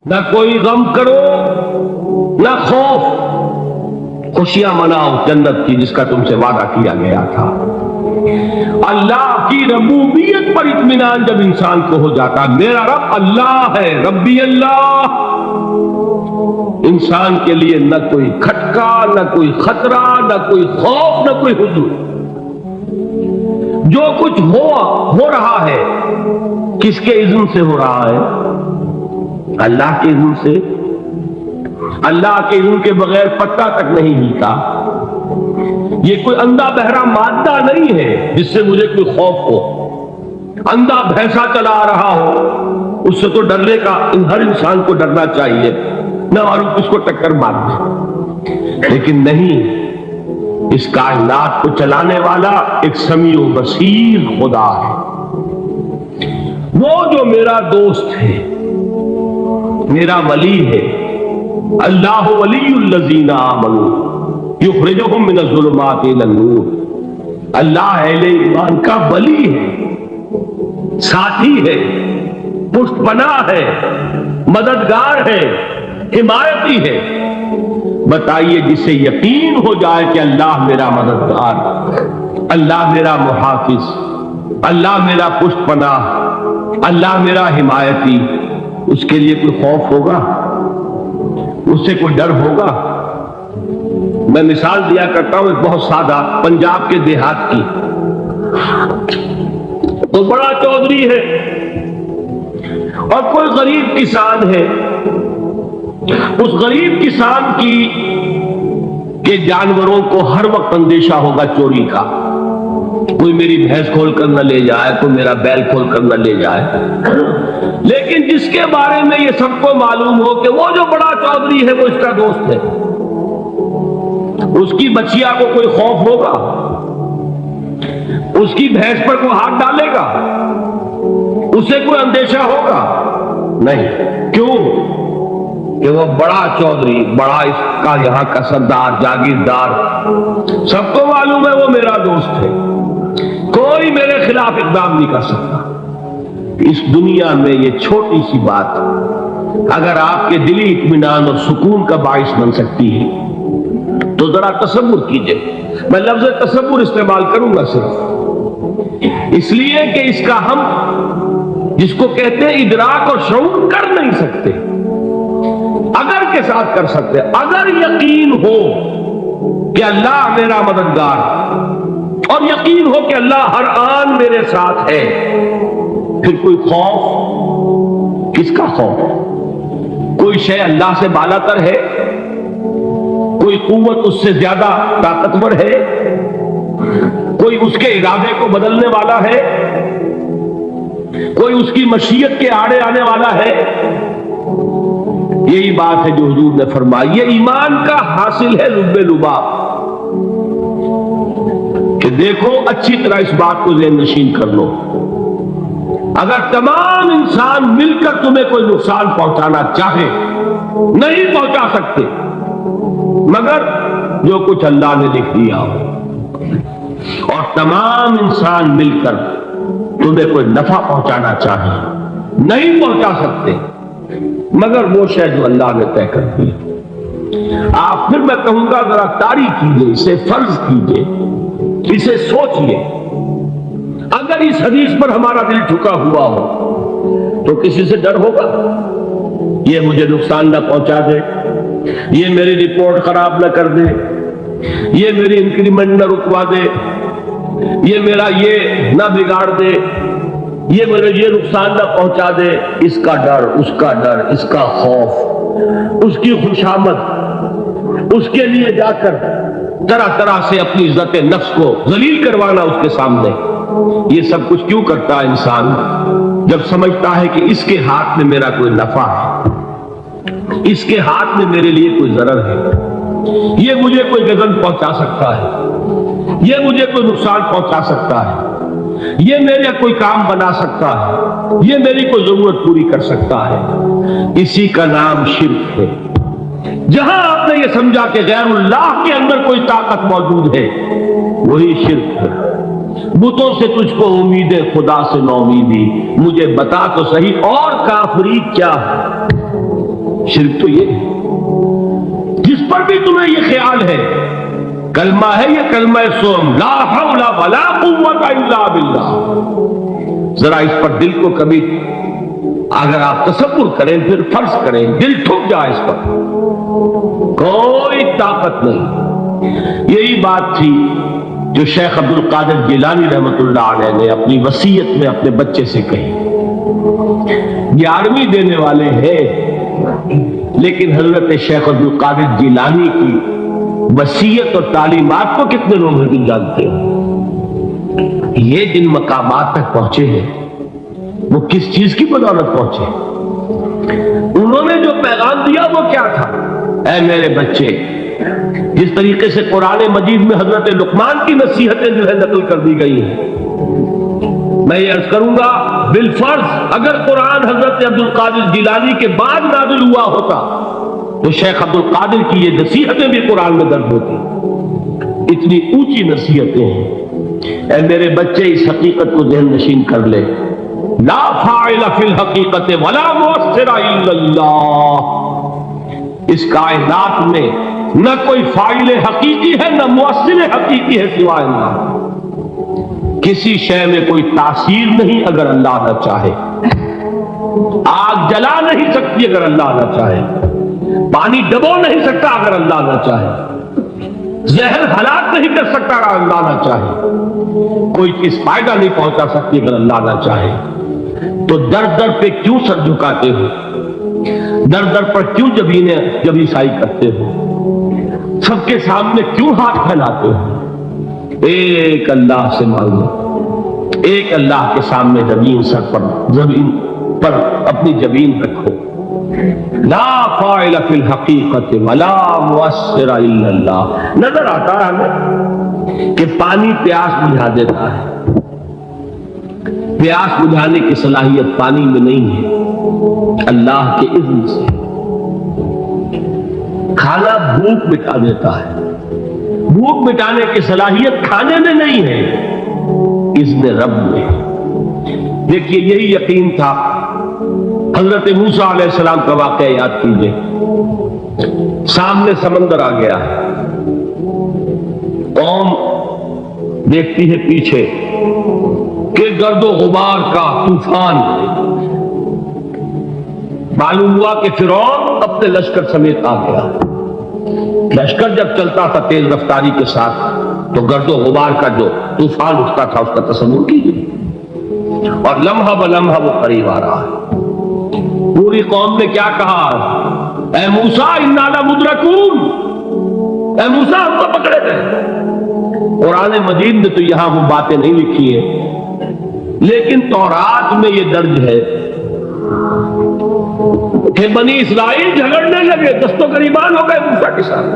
نہ کوئی غم کرو نہ خوف، خوشیاں مناؤ جنت کی جس کا تم سے وعدہ کیا گیا تھا۔ اللہ کی ربوبیت پر اطمینان جب انسان کو ہو جاتا، میرا رب اللہ ہے، ربی اللہ، انسان کے لیے نہ کوئی کھٹکا، نہ کوئی خطرہ، نہ کوئی خوف، نہ کوئی حضور۔ جو کچھ ہو رہا ہے کس کے اذن سے ہو رہا ہے؟ اللہ کے اذن سے۔ اللہ کے اذن کے بغیر پتا تک نہیں ہلتا۔ یہ کوئی اندھا بہرا مادہ نہیں ہے جس سے مجھے کوئی خوف ہو۔ اندھا بھینسا چلا آ رہا ہو اس سے تو ڈرنے کا ہر انسان کو ڈرنا چاہیے، نہ معلوم کس کو ٹکر مار دے۔ لیکن نہیں، اس کائنات کو چلانے والا ایک سمیع و بصیر خدا ہے، وہ جو میرا دوست ہے، میرا ولی ہے۔ اللہ ولی الذین آمنوا یخرجہم من الظلمات الی النور۔ اللہ اہل ایمان کا ولی ہے، ساتھی ہے، پشت پناہ ہے، مددگار ہے، حمایتی ہے۔ بتائیے جسے یقین ہو جائے کہ اللہ میرا مددگار، اللہ میرا محافظ، اللہ میرا پشت پناہ، اللہ میرا حمایتی، اس کے لیے کوئی خوف ہوگا؟ اس سے کوئی ڈر ہوگا؟ میں مثال دیا کرتا ہوں ایک بہت سادہ، پنجاب کے دیہات کی۔ تو بڑا چودھری ہے اور کوئی غریب کسان ہے۔ اس غریب کسان کے جانوروں کو ہر وقت اندیشہ ہوگا چوری کا، کوئی میری بھینس کھول کر نہ لے جائے، کوئی میرا بیل کھول کر نہ لے جائے۔ لیکن جس کے بارے میں یہ سب کو معلوم ہو کہ وہ جو بڑا چودھری ہے وہ اس کا دوست ہے، اس کی بچیا کو کوئی خوف ہوگا؟ اس کی بھینس پر کوئی ہاتھ ڈالے گا؟ اسے کوئی اندیشہ ہوگا؟ نہیں۔ کیوں؟ کہ وہ بڑا چودھری، بڑا اس کا یہاں کا سردار، جاگیردار، سب کو معلوم ہے وہ میرا دوست ہے، کوئی میرے خلاف اقدام نہیں کر سکتا۔ اس دنیا میں یہ چھوٹی سی بات اگر آپ کے دلی اطمینان اور سکون کا باعث بن سکتی ہے تو ذرا تصور کیجئے۔ میں لفظ تصور استعمال کروں گا صرف اس لیے کہ اس کا ہم جس کو کہتے ہیں ادراک اور شعور کر نہیں سکتے، اگر کے ساتھ کر سکتے۔ اگر یقین ہو کہ اللہ میرا مددگار اور یقین ہو کہ اللہ ہر آن میرے ساتھ ہے، پھر کوئی خوف؟ کس کا خوف؟ کوئی شے اللہ سے بالا تر ہے؟ کوئی قوت اس سے زیادہ طاقتور ہے؟ کوئی اس کے ارادے کو بدلنے والا ہے؟ کوئی اس کی مشیت کے آڑے آنے والا ہے؟ یہی بات ہے جو حضور نے فرمائی، یہ ایمان کا حاصل ہے لب لباب، کہ دیکھو اچھی طرح اس بات کو ذہن نشین کر لو، اگر تمام انسان مل کر تمہیں کوئی نقصان پہنچانا چاہے نہیں پہنچا سکتے، مگر جو کچھ اللہ نے لکھ دیا ہو، اور تمام انسان مل کر تمہیں کوئی نفع پہنچانا چاہے نہیں پہنچا سکتے، مگر وہ شے جو اللہ نے طے کر دی۔ آپ پھر میں کہوں گا ذرا طاری کیجئے، اسے فرض کیجئے، اسے سوچئے۔ اگر اس حدیث پر ہمارا دل جھکا ہوا ہو تو کسی سے ڈر ہوگا؟ یہ مجھے نقصان نہ پہنچا دے، یہ میری رپورٹ خراب نہ کر دے، یہ میری انکریمنٹ نہ رکوا دے، یہ میرا یہ نہ بگاڑ دے، یہ میرے یہ نقصان نہ پہنچا دے۔ اس کا ڈر، اس کا ڈر، اس کا خوف، اس کی خوشامد، اس کے لیے جا کر طرح طرح سے اپنی عزت نفس کو ذلیل کروانا اس کے سامنے، یہ سب کچھ کیوں کرتا ہے انسان؟ جب سمجھتا ہے کہ اس کے ہاتھ میں میرا کوئی نفع ہے، اس کے ہاتھ میں میرے لیے کوئی ضرر ہے، یہ مجھے کوئی غضب پہنچا سکتا ہے، یہ مجھے کوئی نقصان پہنچا سکتا ہے، یہ میرے کوئی کام بنا سکتا ہے، یہ میری کوئی ضرورت پوری کر سکتا ہے، اسی کا نام شرک ہے۔ جہاں آپ نے یہ سمجھا کہ غیر اللہ کے اندر کوئی طاقت موجود ہے، وہی شرک ہے۔ بتوں سے تجھ کو امید ہے، خدا سے نو امیدی، مجھے بتا تو صحیح اور کافری کیا ہے؟ شرک تو یہ ہے جس پر بھی تمہیں یہ خیال ہے کلمہ ہے یہ کلمہ سوم لا حول ولا قوت الا باللہ، ذرا اس پر دل کو کبھی اگر آپ تصور کریں پھر فرض کریں دل ٹھک جائے اس پر، کوئی طاقت نہیں۔ یہی بات تھی جو شیخ عبد القادر جیلانی رحمۃ اللہ علیہ نے اپنی وصیت میں اپنے بچے سے کہی۔ 11ویں دینے والے ہیں لیکن حضرت شیخ عبد القادر جیلانی کی وصیت اور تعلیمات کو کتنے لوگ نہیں جانتے ہیں؟ یہ جن مقامات تک پہنچے ہیں وہ کس چیز کی بدولت پہنچے؟ انہوں نے جو پیغام دیا وہ کیا تھا؟ اے میرے بچے، جس طریقے سے قرآن مجید میں حضرت لقمان کی نصیحتیں جو ہے نقل کر دی گئی ہیں، میں یہ عرض کروں گا بالفرض اگر قرآن حضرت عبد القادر جیلانی کے بعد نازل ہوا ہوتا تو شیخ عبد القادر کی یہ نصیحتیں بھی قرآن میں درج ہوتی۔ اتنی اونچی نصیحتیں ہیں۔ اے میرے بچے، اس حقیقت کو ذہن نشین کر لے، لا فاعل فی الحقیقت ولا مؤثر الا اللہ۔ اس کائنات میں نہ کوئی فاعل حقیقی ہے نہ مؤثر حقیقی ہے سوائے اللہ۔ کسی شے میں کوئی تاثیر نہیں اگر اللہ نہ چاہے، آگ جلا نہیں سکتی اگر اللہ نہ چاہے، پانی ڈبو نہیں سکتا اگر اللہ نہ چاہے، زہر ہلاک نہیں کر سکتا اگر اللہ نہ چاہے، کوئی چیز فائدہ نہیں پہنچا سکتی اگر اللہ نہ چاہے۔ تو در در پہ کیوں سر جھکاتے ہو؟ در در پر کیوں جبیں سائی کرتے ہو؟ سب کے سامنے کیوں ہاتھ پھیلاتے ہو؟ ایک اللہ سے مانگو، ایک اللہ کے سامنے زمین پر اپنی جبین رکھو۔ لا فاعل فی الحقیقت ولا مؤثر الا اللہ۔ نظر آتا ہے ہمیں کہ پانی پیاس بجھا دیتا ہے، پیاس بجھانے کی صلاحیت پانی میں نہیں ہے، اللہ کے اذن سے۔ کھانا بھوک مٹا دیتا ہے، بھوک مٹانے کی صلاحیت کھانے میں نہیں ہے، اذن رب میں۔ دیکھیے یہی یقین تھا حضرت موسیٰ علیہ السلام کا واقعہ یاد کیجئے۔ سامنے سمندر آ گیا، قوم دیکھتی ہے پیچھے کہ گرد و غبار کا طوفان۔ معلوم ہوا کہ فرعون اپنے لشکر سمیت آ گیا۔ لشکر جب چلتا تھا تیز رفتاری کے ساتھ تو گرد و غبار کا جو طوفان اٹھتا تھا اس کا تصور کیجیے، اور لمحہ بلمحہ وہ قریب آ رہا ہے۔ پوری قوم نے کیا کہا؟ اے موسیٰ انا لمدرکون، اے موسیٰ ہم کو پکڑے گئے۔ قرآن مجید میں تو یہاں وہ باتیں نہیں لکھی ہیں، لیکن تورات میں یہ درج ہے کہ بنی اسرائیل جھگڑنے لگے، دست و گریبان ہو گئے موسیٰ کے ساتھ۔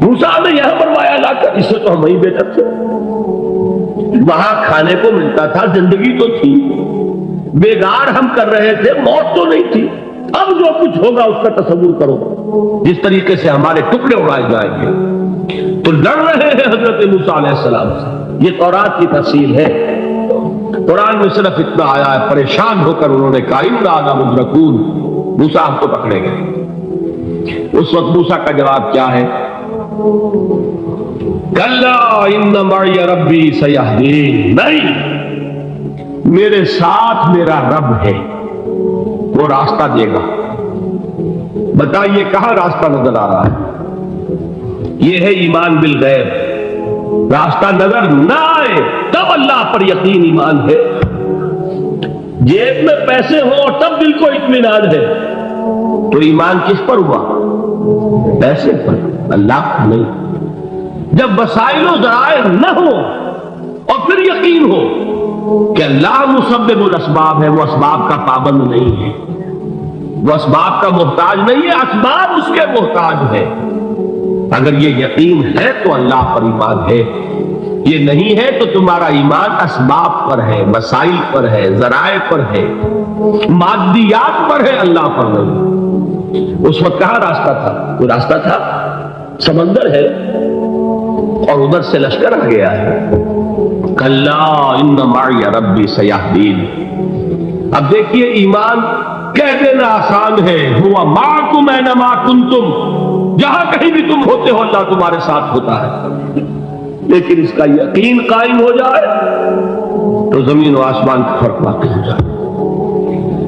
موسیٰ نے یہاں مروایا لا کر، اس سے تو ہم ہی بہتر تھے، وہاں کھانے کو ملتا تھا، زندگی تو تھی، بیگار ہم کر رہے تھے، موت تو نہیں تھی۔ اب جو کچھ ہوگا اس کا تصور کرو، جس طریقے سے ہمارے ٹکڑے اڑائے جائیں گے۔ تو لڑ رہے ہیں حضرت موسیٰ علیہ السلام سے، یہ تورات کی تفصیل ہے۔ قرآن میں صرف اتنا آیا ہے، پریشان ہو کر انہوں نے کہا انا لمدرکون، موسیٰ ہم کو پکڑے گئے۔ اس وقت موسیٰ کا جواب کیا ہے؟ کلا ان معی ربی سیہدین، نہیں، میرے ساتھ میرا رب ہے، وہ راستہ دے گا۔ بتائیے کہاں راستہ نظر آ رہا ہے؟ یہ ہے ایمان بالغیب۔ راستہ نظر نہ آئے تب اللہ پر یقین ایمان ہے۔ جیب میں پیسے ہوں تب دل کو اطمینان ہے، تو ایمان کس پر ہوا؟ پیسے پر، اللہ پر نہیں۔ جب وسائل و ذرائع نہ ہو اور پھر یقین ہو کہ اللہ مسبب الاسباب ہے، وہ اسباب کا پابند نہیں ہے، وہ اسباب کا محتاج نہیں ہے، اسباب اس کے محتاج ہے۔ اگر یہ یقین ہے تو اللہ پر ایمان ہے، یہ نہیں ہے تو تمہارا ایمان اسباب پر ہے، وسائل پر ہے، ذرائع پر ہے، مادیات پر ہے، اللہ پر نہیں۔ اس وقت کہاں راستہ تھا؟ کوئی راستہ تھا؟ سمندر ہے اور ادھر سے لشکر آ گیا ہے۔ کلا ان معی ربی سیہدین۔ اب دیکھیے ایمان کہہ دینا آسان ہے، ہوا معکم اینما کنتم، جہاں کہیں بھی تم ہوتے ہو اللہ تمہارے ساتھ ہوتا ہے، لیکن اس کا یقین قائم ہو جائے تو زمین و آسمان کا فرق واقع ہو جائے۔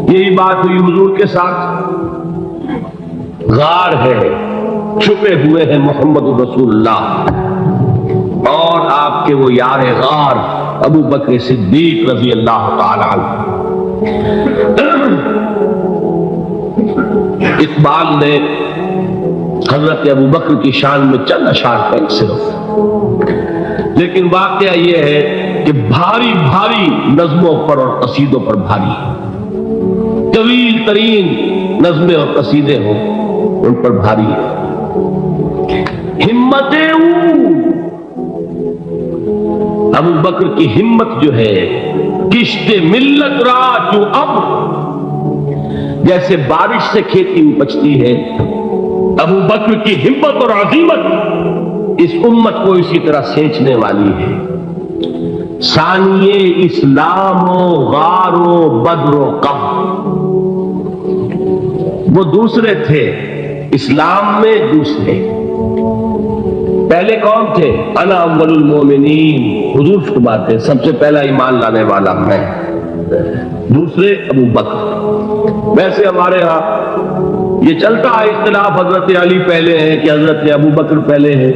یہی بات ہوئی حضور کے ساتھ۔ غار ہے، چھپے ہوئے ہیں محمد رسول اللہ اور آپ کے وہ یار غار ابو بکر صدیق رضی اللہ تعالی عنہ۔ اقبال نے حضرت ابو بکر کی شان میں چند اشعار کہے صرف، لیکن واقعہ یہ ہے کہ بھاری بھاری نظموں پر اور قصیدوں پر بھاری، طویل ترین نظمیں اور قصیدے ہوں ان پر بھاری ہے۔ ہمتیں ابو بکر کی ہمت جو ہے، کشت ملت را جو اب، جیسے بارش سے کھیتی اپجتی ہے، ابو بکر کی ہمت اور عزیمت اس امت کو اسی طرح سینچنے والی ہے۔ ثانیے اسلام و غار و بدر و قبر، وہ دوسرے تھے اسلام میں، دوسرے پہلے کون تھے؟ انا اول المومنین، حضور فرماتے ہیں سب سے پہلا ایمان لانے والا میں، دوسرے ابو بکر۔ ویسے ہمارے ہاں یہ چلتا ہے اختلاف، حضرت علی پہلے ہیں کہ حضرت ابو بکر پہلے ہیں،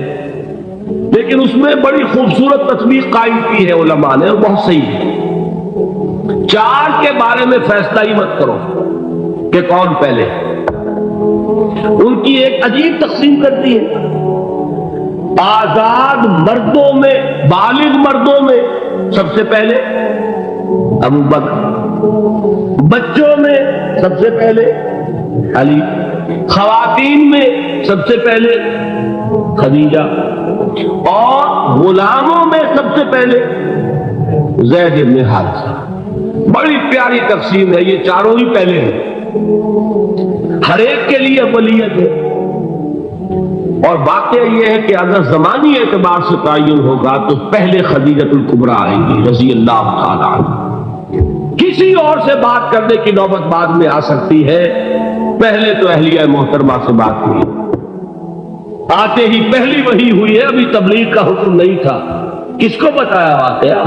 لیکن اس میں بڑی خوبصورت تطبیق قائم کی ہے علماء نے، اور بہت صحیح ہے۔ چار کے بارے میں فیصلہ ہی مت کرو کہ کون پہلے، ان کی ایک عجیب تقسیم کرتی ہے۔ آزاد مردوں میں، بالغ مردوں میں سب سے پہلے ابو بکر، بچوں میں سب سے پہلے علی، خواتین میں سب سے پہلے خدیجہ، اور غلاموں میں سب سے پہلے زید بن حارثہ۔ بڑی پیاری تقسیم ہے، یہ چاروں ہی پہلے ہیں، ہر ایک کے لیے اولیت ہے۔ اور واقعہ یہ ہے کہ اگر زمانی اعتبار سے تعین ہوگا تو پہلے خدیجۃ الکبریٰ آئیں گی رضی اللہ تعالی عنہ۔ کسی اور سے بات کرنے کی نوبت بعد میں آ سکتی ہے، پہلے تو اہلیہ محترمہ سے بات ہوئی، آتے ہی پہلی وحی ہوئی ہے، ابھی تبلیغ کا حکم نہیں تھا۔ کس کو بتایا واقعہ؟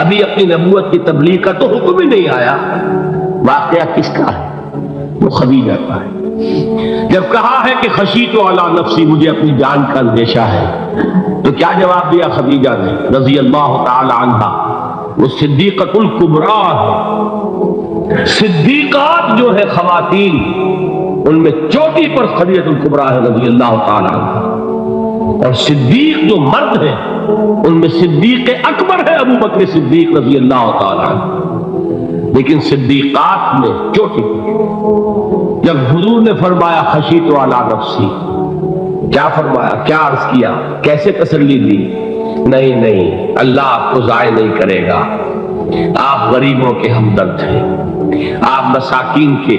ابھی اپنی نبوت کی تبلیغ کا تو حکم ہی نہیں آیا۔ واقعہ کس کا ہے؟ وہ خدیجہ کا ہے۔ جب کہا ہے کہ خشیت علی نفسی، مجھے اپنی جان کا اندیشہ ہے، تو کیا جواب دیا خدیجہ نے رضی اللہ تعالی عنہا؟ وہ صدیقۃ الکبریٰ ہے۔ صدیقات جو ہے خواتین، ان میں چوٹی پر خدیجۃ الکبریٰ ہے رضی اللہ تعالی عنہا، اور صدیق جو مرد ہے ان میں صدیق اکبر ہے ابو بکر صدیق رضی اللہ تعالی عنہ، لیکن صدیقات میں چوٹی پر۔ جب حضور نے فرمایا خشیت علی نفسی، کیا فرمایا، کیا عرض کیا، کیسے تسلی دی؟ نہیں نہیں، اللہ آپ کو ضائع نہیں کرے گا، آپ غریبوں کے ہمدرد ہیں، آپ مساکین کے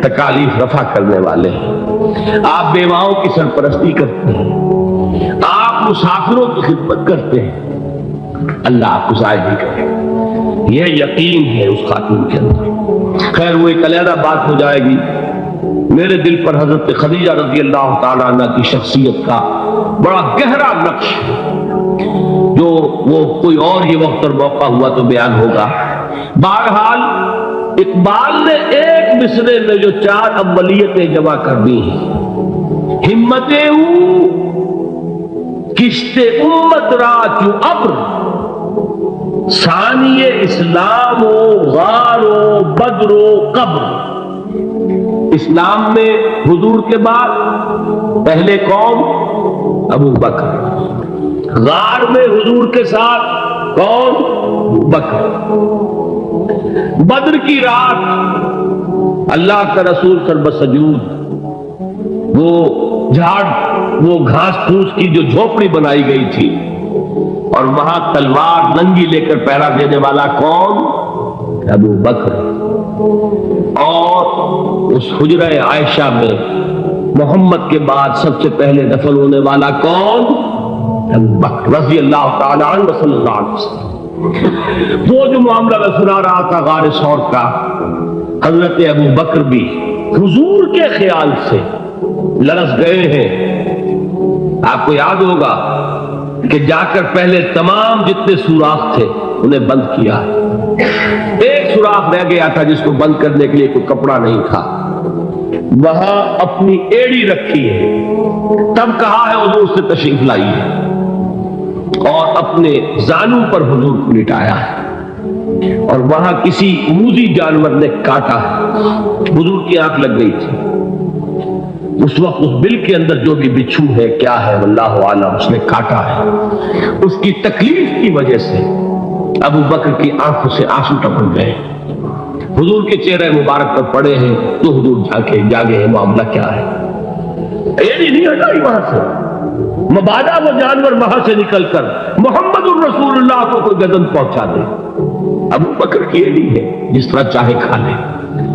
تکالیف رفع کرنے والے ہیں، آپ بیواؤں کی سرپرستی کرتے ہیں، آپ مسافروں کی خدمت کرتے ہیں، اللہ آپ کو ضائع نہیں کرے گا۔ یہ یقین ہے اس خاتون کے اندر۔ خیر وہ ایک علیحدہ بات ہو جائے گی۔ میرے دل پر حضرت خدیجہ رضی اللہ تعالی عنہ کی شخصیت کا بڑا گہرا نقش، جو وہ کوئی اور یہ وقت اور موقع ہوا تو بیان ہوگا۔ بہرحال اقبال نے ایک مصرے میں جو چار اولیتیں جمع کر دی ہیں، ہمتیں کشت امت را چو ابر، ثانی اسلام و غار و بدر و قبر۔ اسلام میں حضور کے بعد پہلے کون؟ ابو بکر۔ غار میں حضور کے ساتھ کون؟ بکر۔ بدر کی رات اللہ کا رسول سربت سجود، وہ گھاس پھوس کی جو جھوپڑی بنائی گئی تھی، اور وہاں تلوار ننگی لے کر پہرا دینے والا کون؟ ابو بکر۔ اور اس حجرہ عائشہ میں محمد کے بعد سب سے پہلے دفن ہونے والا کون؟ ابو بکر رضی اللہ تعالی عنہ صلی اللہ علیہ وسلم۔ وہ جو معاملہ میں سنا رہا تھا غار ثور کا، حضرت ابو بکر بھی حضور کے خیال سے لرز گئے ہیں. آپ کو یاد ہوگا کہ جا کر پہلے تمام جتنے سوراخ تھے انہیں بند کیا. ایک سوراخ رہ گیا تھا جس کو بند کرنے کے لیے کوئی کپڑا نہیں تھا. وہاں اپنی ایڑی رکھی ہے. تب کہا ہے حضور سے تشریف لائیے، اور اپنے زانوں پر حضور کو لٹایا ہے، اور وہاں کسی موذی جانور نے کاٹا ہے. حضور کی آنکھ لگ گئی تھی. اس وقت اس بل کے اندر جو بھی بچھو ہے کیا ہے واللہ عالم، اس نے کاٹا ہے. اس کی تکلیف کی وجہ سے ابو بکر کی آنکھوں سے آنسو ٹپک گئے. حضور کے چہرے مبارک پر پڑے ہیں تو حضور جاگے ہیں، معاملہ کیا ہے؟ ایڑی نہیں ہٹائی وہاں سے، مبادا وہ جانور وہاں سے نکل کر محمد الرسول اللہ کو کوئی گدن پہنچا دے. ابو بکر کی ایڑی ہے، جس طرح چاہے کھا لے،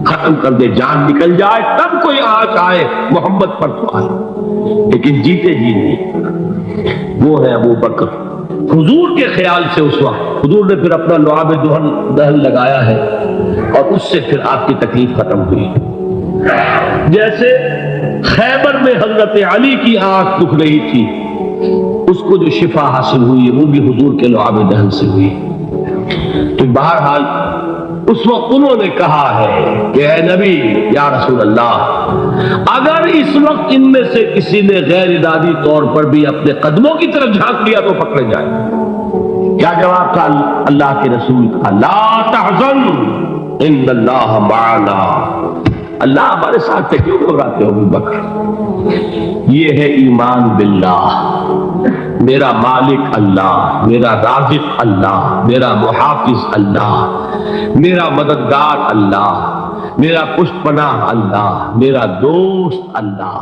ختم کر دے، جان نکل جائے تب کوئی آنچ آئے محمد پر تو آئے، لیکن جیتے جی نہیں. وہ ہے ابو بکر حضور کے خیال سے. اس وقت حضور نے پھر اپنا لعاب دہن لگایا ہے، اور اس سے پھر آپ کی تکلیف ختم ہوئی. جیسے خیبر میں حضرت علی کی آنکھ دکھ رہی تھی، اس کو جو شفا حاصل ہوئی وہ بھی حضور کے لعاب دہن سے ہوئی. تو بہرحال اس وقت انہوں نے کہا ہے کہ اے نبی یا رسول اللہ، اگر اس وقت ان میں سے کسی نے غیر ارادی طور پر بھی اپنے قدموں کی طرف جھانک لیا تو پکڑے جائے. کیا جواب تھا اللہ کے رسول کا؟ لا تحزن ان اللہ معنا. اللہ ہمارے ساتھ تھے، کیوں گھبراتے ہو ابو بکر؟ یہ ہے ایمان باللہ، میرا مالک اللہ، میرا رازق اللہ، میرا محافظ اللہ، میرا مددگار اللہ، میرا پشت پناہ اللہ، میرا دوست اللہ.